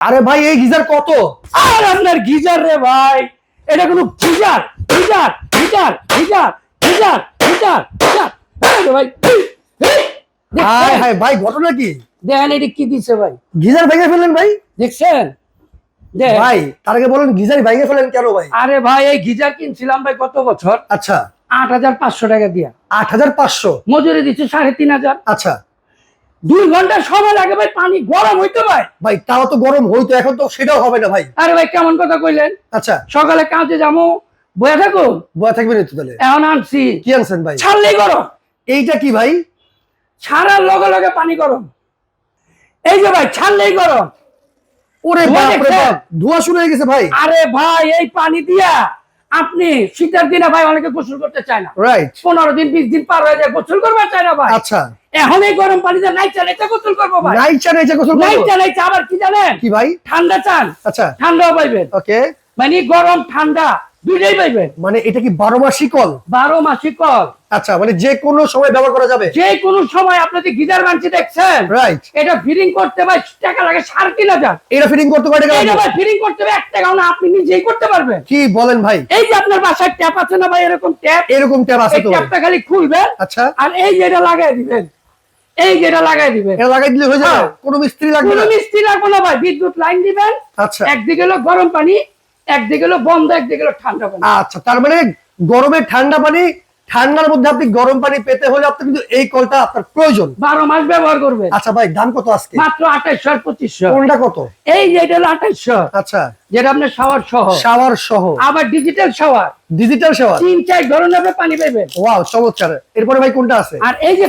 আরে ভাই এই গিজার কত? আর আপনার গিজার রে ভাই, এটা কোনো geyser geyser geyser geyser geyser geyser geyser ভাই। হাই হাই ভাই, ঘটনা কি? দেখেন এটা কি দিছে ভাই, গিজার ভেঙে ফেললেন ভাই? দেখছেন? ভাই তার আগে বলেন গিজার ভেঙে ফেলেন কেন ভাই? আরে ভাই এই গিজার কিনছিলাম ভাই কত বছর, আচ্ছা ৮৫০০ টাকা দিয়া। ৮৫০০? মজুরি দিচ্ছে ৩৫০০। আচ্ছা 2 ঘন্টা সময় লাগে ভাই, পানি গরম হইতে ভাই। ভাই তাও তো গরম হইতো, এখন তো সেটাও হবে না ভাই। আরে ভাই কেমন কথা কইলেন? আচ্ছা সকালে কাজে যাবো, বয়ে থাকো, বয়া থাকবেন একটু তাহলে। এখন আনছি, কি আনছেন ভাই? ছাড়লেই গরম, এইটা কি ভাই? ছাড়ার লগে লগে পানি গরম। এই যে ভাই ছাড়লেই গরম। ওরে ধোঁয়া বাপ রে দেখছেন? বাপ, ধোঁয়া শুরু হয়ে গেছে ভাই। আরে ভাই এই পানি দিয়া আপনি শীতের দিনে ভাই অনেকে গোসল করতে চায় না, রাইট। 15 দিন 20 দিন পার হয়ে যায়, গোসল করতে চায় না ভাই। আচ্ছা এখন এই গরম পানিতে নাই চালাইতে গোসল করবো ভাই। নাই চা নাই চা গোসল নাই করব? চালাইতে আবার কি জানেন, কি ভাই? ঠান্ডা চান, আচ্ছা ঠান্ডাও পাইবেন, ওকে। মানে গরম ঠান্ডা দুইটাই পাইবেন। মানে এটা কি 12 মাসি কল? 12 মাসিক কল, আচ্ছা মানে যে কোনো সময় ব্যবহার করা যাবে? যে কোনো সময়। আপনি যে গিজার বানছি দেখছেন, রাইট। এটা ফিটিং করতে ভাই টাকা লাগে ৩৫০০। এটা ফিটিং করতে পারে এটা কেন? ভাই ফিটিং করতে হবে 1 টাকাও না, আপনি নিজেই করতে পারবেন। কি বলেন ভাই? এই যে আপনার বাসায় ট্যাপ আছে না ভাই, এরকম ট্যাপ, এরকম ট্যাব আছে এই তো ভাই? ট্যাপটা খালি খুলবেন, আচ্ছা আর এই যে এটা লাগাই দিবেন, এই যে এটা লাগাই দিবেন। এটা লাগাই দিলে হয়ে যাবে? হ্যাঁ। কোনো মিস্ত্রি লাগবে কোনো না? মিস্ত্রি লাগবে না ভাই, বিদ্যুৎ লাইন দিবেন, আচ্ছা একদিকে হলো গরম পানি, একদিকে হলো বন্ধ, একদিকে হলো ঠান্ডা পানি। আচ্ছা তার মানে গরমে ঠান্ডা পানি, ঠান্ডার মধ্যে আপনি গরম পানি পেতে হলে আপনার কিন্তু এই কলটা আপনার প্রয়োজন। 12 মাস ব্যবহার করবে। আচ্ছা ভাই দাম কত আজকে? মাত্র ২৮০০ আর ২৫০০। কোনটা কত? এই যে এটা হলো ২৮০০, আচ্ছা যেটা আপনার শাওয়ার সহ, শাওয়ার সহ, আবার ডিজিটাল শাওয়ার, ডিজিটাল শাওয়ার। 3-4 ধরনের আপনি পানি পাবেন। ওয়াও চমৎকার। এরপরে ভাই কোনটা আছে? আর এই যে